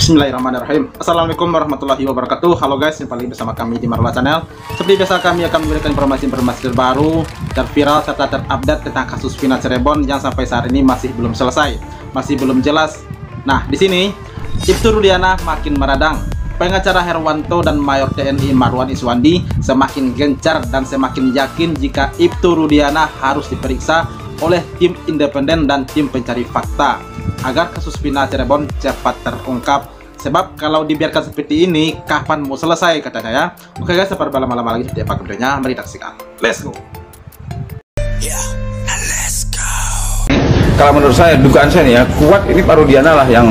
Bismillahirrahmanirrahim. Assalamualaikum warahmatullahi wabarakatuh. Halo guys, kembali bersama kami di Marwah Channel. Seperti biasa kami akan memberikan informasi-informasi terbaru, terviral, serta terupdate tentang kasus Vina Cirebon yang sampai saat ini masih belum selesai, masih belum jelas. Nah, di sini Ibtu Rudiana makin meradang. Pengacara Herwanto dan Mayor TNI Marwan Iswandi semakin gencar dan semakin yakin jika Ibtu Rudiana harus diperiksa oleh tim independen dan tim pencari fakta agar kasus Vina Cirebon cepat terungkap. Sebab kalau dibiarkan seperti ini, kapan mau selesai katanya ya. Oke guys, tanpa berlama-lama lagi seperti apa videonya, mari kita saksikan. Let's go. Let's go. Kalau menurut saya, dugaan saya nih ya, kuat ini Pak Rudiana lah yang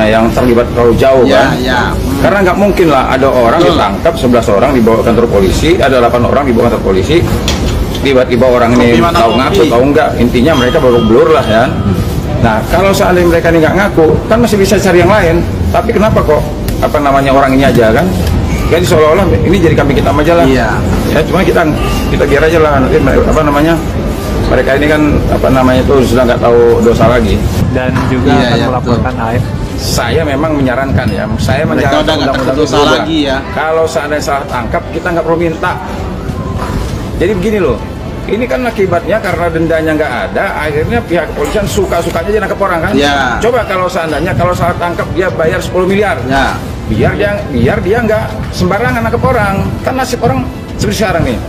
yang terlibat terlalu jauh kan. Karena nggak mungkin lah ada orang ditangkap, 11 orang dibawa ke kantor polisi, ada 8 orang dibawa ke kantor polisi, tiba-tiba orang ini tahu ngaku tahu enggak, intinya mereka baru blur lah ya. Nah, kalau seandainya mereka ini nggak ngaku, kan masih bisa cari yang lain. Tapi kenapa kok orang ini aja kan? Jadi seolah-olah ini jadi kambing hitam aja lah. Iya. Ya, cuma kita biar aja lah nanti mereka ini kan itu sudah nggak tahu dosa lagi. Dan juga akan melaporkan AF. Saya memang menyarankan ya, mereka udah nggak takut dosa lagi ya. Kalau seandainya salah tangkap, kita nggak perlu minta. Jadi begini loh. Ini kan akibatnya karena dendanya nggak ada, akhirnya pihak kepolisian suka-sukanya aja nangkep orang kan. Ya. Coba kalau seandainya kalau salah tangkap dia bayar 10 miliar, ya. biar dia nggak sembarangan nangkep orang. Kan nasib orang seperti sekarang nih,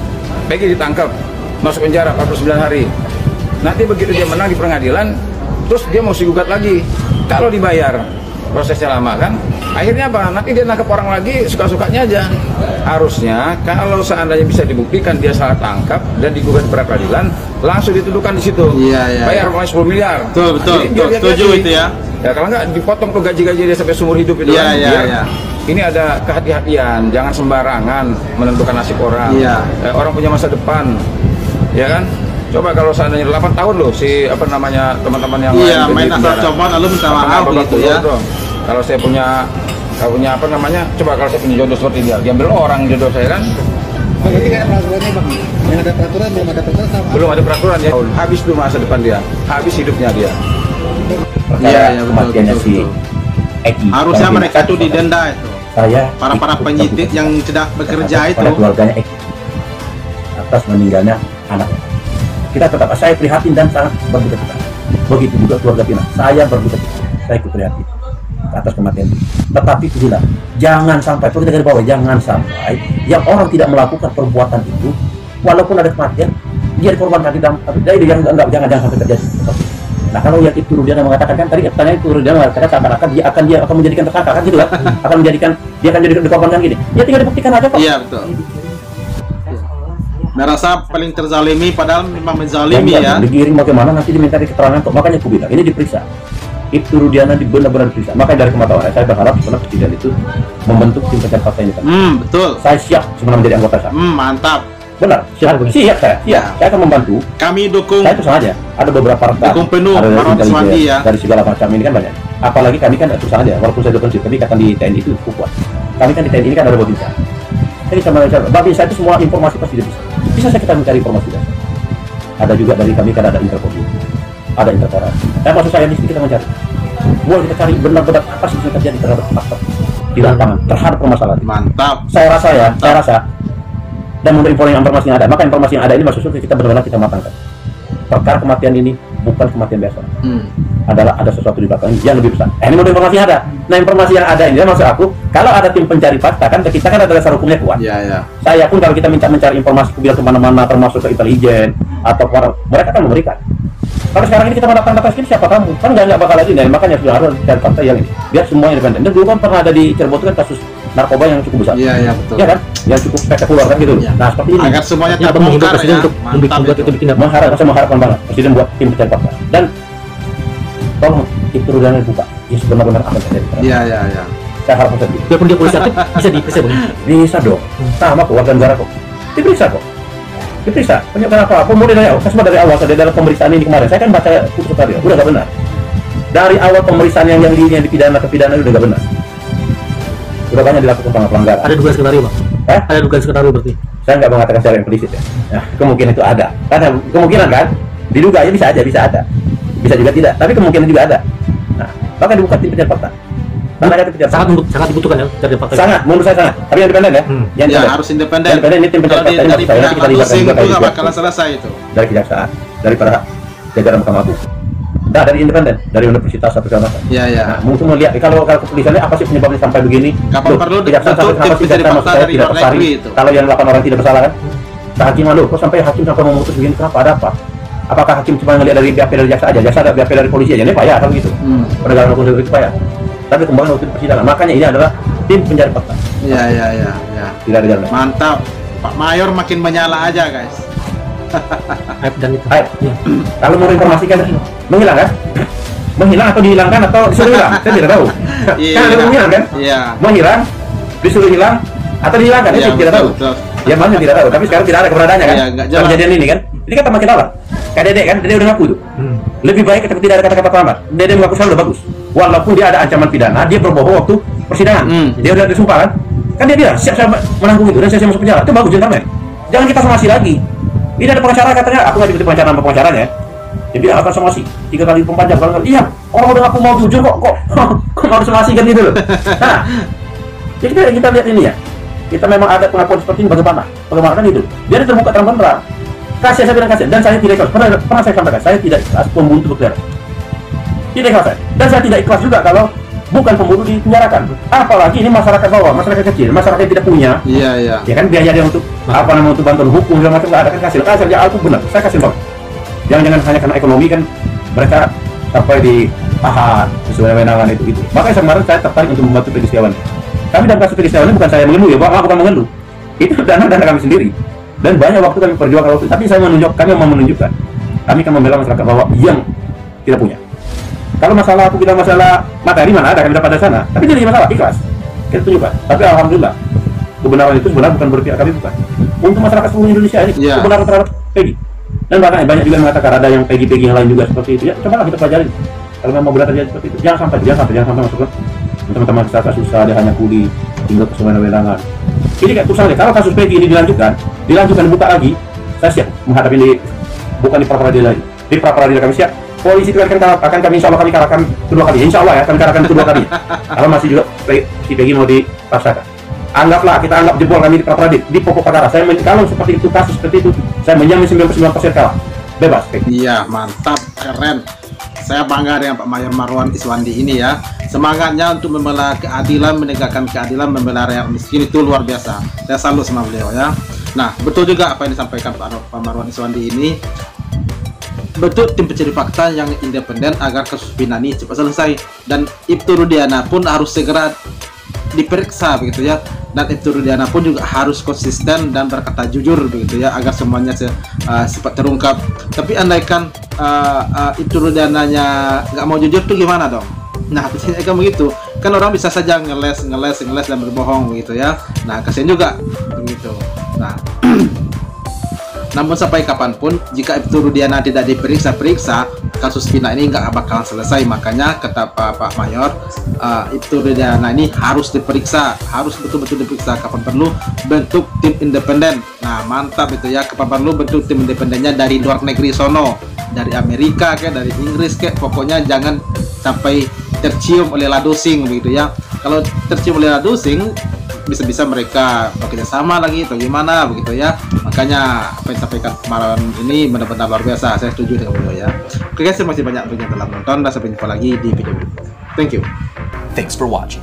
Peggy ditangkap, masuk penjara 49 hari. Nanti begitu dia menang di pengadilan, terus dia mau gugat lagi. Kalau dibayar, prosesnya lama kan. Akhirnya apa? Nanti dia nangkep orang lagi, suka-sukanya aja. Harusnya kalau seandainya bisa dibuktikan dia salah tangkap dan digugat di peradilan, langsung dituduhkan di situ. Bayar 10 miliar. Betul. Setuju itu ya. Ya kalau nggak dipotong tuh gaji-gaji dia sampai seumur hidup itu. Ini ada kehati-hatian, jangan sembarangan menentukan nasib orang. Orang punya masa depan, ya kan? Coba kalau seandainya 8 tahun loh si teman-teman yang lain main asal coba lalu minta maaf gitu ya. Kalau saya punya coba kalau saya punya jodoh seperti dia, diambil orang jodoh saya kan. Berarti kan peraturannya bang, yang ada peraturan belum ada peraturan ya. Habis tuh masa depan dia, habis hidupnya dia. Kematiannya si Eki. Harusnya mereka tuh didenda itu. Para penyidik yang tidak bekerja itu. Keluarganya Eki atas meninggalnya anak. Kita tetap saya prihatin dan sangat berduka cita. Begitu juga keluarga Vina, saya berduka cita, saya ikut prihatin atas kematian itu. Tetapi itulah, jangan sampai perlu kita garis bawah, jangan sampai yang orang tidak melakukan perbuatan itu, walaupun ada kematian, dia dikorbankan di dalam. Jangan sampai terjadi. Nah kalau yang itu Rudiana mengatakan kan tadi katanya itu Rudiana mengatakan seakan-akan dia akan menjadikan tersangka kan gitu kan, akan jadi dikorbankan gini. Ya tinggal dibuktikan aja kok. Iya betul. Merasa paling terzalimi padahal memang menzalimi ya. Digiring bagaimana nanti diminta keterangan kok, makanya aku bilang ini diperiksa. Ibtu Rudiana benar-benar diperiksa. Makanya dari kematahuan saya berharap sebenarnya presiden itu membentuk tim pencari fakta ini. Betul. Saya siap sebenarnya menjadi anggota saya. Mantap. Benar, siap saya. Saya akan membantu. Kami dukung. Saya itu saja. Ada beberapa rekan. Dukung penuh Marwan Iswandi ya. Dari segala macam ini kan banyak. Apalagi kami kan itu saja. Walaupun saya defensif, tapi kata di TNI itu cukup kuat. Kami kan di TNI ini kan ada Babinsa. Jadi sama Babi saya itu semua informasi pasti bisa kita mencari informasi dasar. Ada juga dari kami kan ada Interpol, ada Interpol. Maksud saya di sini kita mencari. Boleh kita cari benar-benar apa sih yang terjadi terhadap fakta di lapangan terhadap permasalahan. Mantap. Saya rasa dan menurut informasi yang ada, maka informasi yang ada ini maksudnya kita benar-benar kita matangkan. Perkara kematian ini bukan kematian biasa. Adalah ada sesuatu di belakang yang lebih besar. Ini menurut informasi yang ada. Nah informasi yang ada ini maksud aku, kalau ada tim pencari fakta kan kita kan ada dasar hukumnya kuat. Saya pun kalau kita minta mencari informasi biar kemana-mana termasuk ke intelijen atau mereka kan memberikan. Kalau sekarang ini kita datang sini siapa kamu? Kan nggak bakal lagi. Nah, makanya sudah harus cari fakta yang ini. Biar semua independen. Dan dulu kan pernah ada di Cirebon itu kan kasus narkoba yang cukup besar. Iya betul. Ya kan? Yang cukup spektakuler kan gitu. Nah seperti ini. Agar semuanya terbongkar ya. Untuk saya mengharapkan banget presiden buat tim pencari fakta. Dan tolong Ibtu Rudiana dibuka. Ya sebenar-benar apa yang terjadi. Iya. Saya harap seperti itu. Biarpun dia polisi aktif, bisa diperiksa dong. Bisa dong. Sama kok warga negara kok. Diperiksa kok. Diperiksa. Kenapa? Kemudian dari awal dalam pemeriksaan ini kemarin, saya kan baca putus tadi, udah gak benar. Dari awal pemeriksaan yang dipidana ke pidana udah gak benar. Udah banyak dilakukan pelanggaran. Ada dugaan skenario bang? Ada dugaan skenario berarti? Saya nggak mengatakan secara implisit ya. Nah, kemungkinan itu ada. Karena kemungkinan kan diduga aja bisa ada. Bisa juga tidak. Tapi kemungkinan juga ada. Nah, bahkan dibuka tim pencari fakta. sangat dibutuhkan ya dari partai. Sangat, menurut saya sangat. Tapi yang independen ya. Ya harus independen. Independen ini tim pencari fakta dari pihak kita libatkan itu juga nggak bakalan selesai itu. Dari kejaksaan, dari para jajaran Mahkamah Agung. Nah, dari independen, dari universitas atau segala macam. Iya, iya. Nah, mungkin melihat kalau kepolisiannya apa sih penyebabnya sampai begini? Kapan perlu kejaksaan sampai kenapa sih dari jaksa fakta saya dari tidak luar tertarik? negeri itu. Kalau yang 8 orang tidak bersalah kan? Kehakiman loh, kok sampai hakim sampai memutus begini? Kenapa? Ada apa? Apakah hakim cuma ngelihat dari BAP dari jaksa aja? Jaksa ada BAP dari polisi aja? Ini payah kalau gitu. Penegakan hukum itu payah. Tapi kembali waktu persidangan. Makanya ini adalah tim pencari fakta. Iya, iya, iya. Tidak ada jalan. Mantap. Pak Mayor makin menyala aja, guys. Aib dan itu. Aib. Kalau mau informasikan menghilang kan? Menghilang atau dihilangkan atau disuruh hilang? Saya tidak tahu. Kan ada menghilang kan? Iya. Menghilang, disuruh hilang atau dihilangkan? Saya tidak tahu. Ya mana tidak tahu. Tapi sekarang tidak ada keberadaannya kan? Kejadian ini kan? Ini kata makin lama. Kayak Dede kan? Dede udah ngaku tuh. Lebih baik ketika tidak ada kata-kata terlambat. Dede mengaku selalu udah bagus. Walaupun dia ada ancaman pidana, dia berbohong waktu persidangan. Dia udah disumpah kan? Kan dia bilang siap saya menanggung itu dan saya masuk penjara. Itu bagus gentleman. Jangan kita somasi lagi. Ini ada pengacara katanya, aku nggak ikuti pengacara sama pengacaranya. Jadi akan somasi 3 kali pempanjang. Kalau iya, orang udah aku mau jujur kok harus somasi kan gitu loh. Nah, jadi kita lihat ini ya. Kita memang ada pengakuan seperti ini bagaimana kan itu. Dia terbuka terang-terang. Kasih saya bilang kasih dan saya tidak ikhlas. Pernah saya sampaikan, saya tidak ikhlas pembunuh berkeliaran. Tidak ikhlas saya. Dan saya tidak ikhlas juga kalau bukan pembunuh dipenjarakan. Apalagi ini masyarakat bawah, masyarakat kecil, masyarakat yang tidak punya. Iya, iya. Ya kan biaya dia untuk apa namanya untuk bantuan hukum segala macam nggak ada kan kasih aja aku benar. Saya kasih bang. Jangan hanya karena ekonomi kan mereka sampai di pahat sesuai kewenangan itu. Makanya kemarin saya tertarik untuk membantu Peggy Setiawan. Tapi dalam kasus Peggy Setiawan bukan saya mengeluh ya, bukan mengeluh. Itu dana kami sendiri. Dan banyak waktu kami perjuangkan waktu. Tapi kami mau menunjukkan, kami akan membela masyarakat bawah yang tidak punya. Kalau masalah aku bilang masalah materi mana ada kami dapat dari sana. Tapi jadi masalah ikhlas. Kita tunjukkan. Tapi alhamdulillah kebenaran itu sebenarnya bukan berpihak kami bukan. Untuk masyarakat seluruh Indonesia ini kebenaran terhadap Peggy. Dan bahkan banyak juga yang mengatakan ada yang Peggy yang lain juga seperti itu. Ya cobalah kita pelajari. Kalau memang benar terjadi seperti itu, jangan sampai masuk ke teman-teman kita susah dia hanya kuli tinggal kesewenang-wenangan. Ini kayak misalnya kalau kasus Peggy ini dilanjutkan dibuka lagi, saya siap menghadapi ini bukan di pra peradilan lagi. Di pra peradilan kami siap. Polisi itu akan kami insya Allah kami kalahkan kedua kali. Insya Allah ya kami kalahkan kedua kali. Kalau masih juga si Peggy mau dipaksakan. Anggaplah kita anggap jebol kami di pra peradilan di pokok perkara. Kalau seperti itu kasus seperti itu, saya menjamin 99% kalah. Bebas. Iya, mantap, keren. Saya bangga dengan Pak Mayor Marwan Iswandi ini ya. Semangatnya untuk membela keadilan, menegakkan keadilan, membela rakyat miskin itu luar biasa. Saya salut sama beliau ya. Nah, betul juga apa yang disampaikan Pak Marwan Iswandi ini. Betul tim pencari fakta yang independen agar kasus Vina ini cepat selesai. Dan Ibtu Rudiana pun harus segera diperiksa begitu ya. Dan Ibtu Rudiana pun juga harus konsisten dan berkata jujur begitu ya agar semuanya cepat terungkap. Tapi andaikan Ibtu Rudiananya nggak mau jujur tuh gimana dong? Nah, biasanya kan begitu. Kan orang bisa saja ngeles dan berbohong begitu ya. Nah, kasihan juga begitu. Nah, namun sampai kapanpun jika Ibtu Rudiana tidak diperiksa, kasus Vina ini nggak bakalan selesai. Makanya kata Pak Mayor, Ibtu Rudiana ini harus diperiksa, harus betul-betul diperiksa. Kapan perlu bentuk tim independen. Nah, mantap itu ya. Kapan perlu bentuk tim independennya dari luar negeri sono, dari Amerika kayak dari Inggris kayak, pokoknya jangan sampai tercium oleh ladosing begitu ya. Kalau tercium oleh ladosing bisa-bisa mereka bekerja sama lagi atau gimana begitu ya. Makanya apa yang disampaikan kemarin ini benar-benar luar biasa. Saya setuju dengan beliau ya. Oke guys, terima kasih banyak bagi yang telah menonton dan sampai jumpa lagi di video berikutnya. Thank you. Thanks for watching.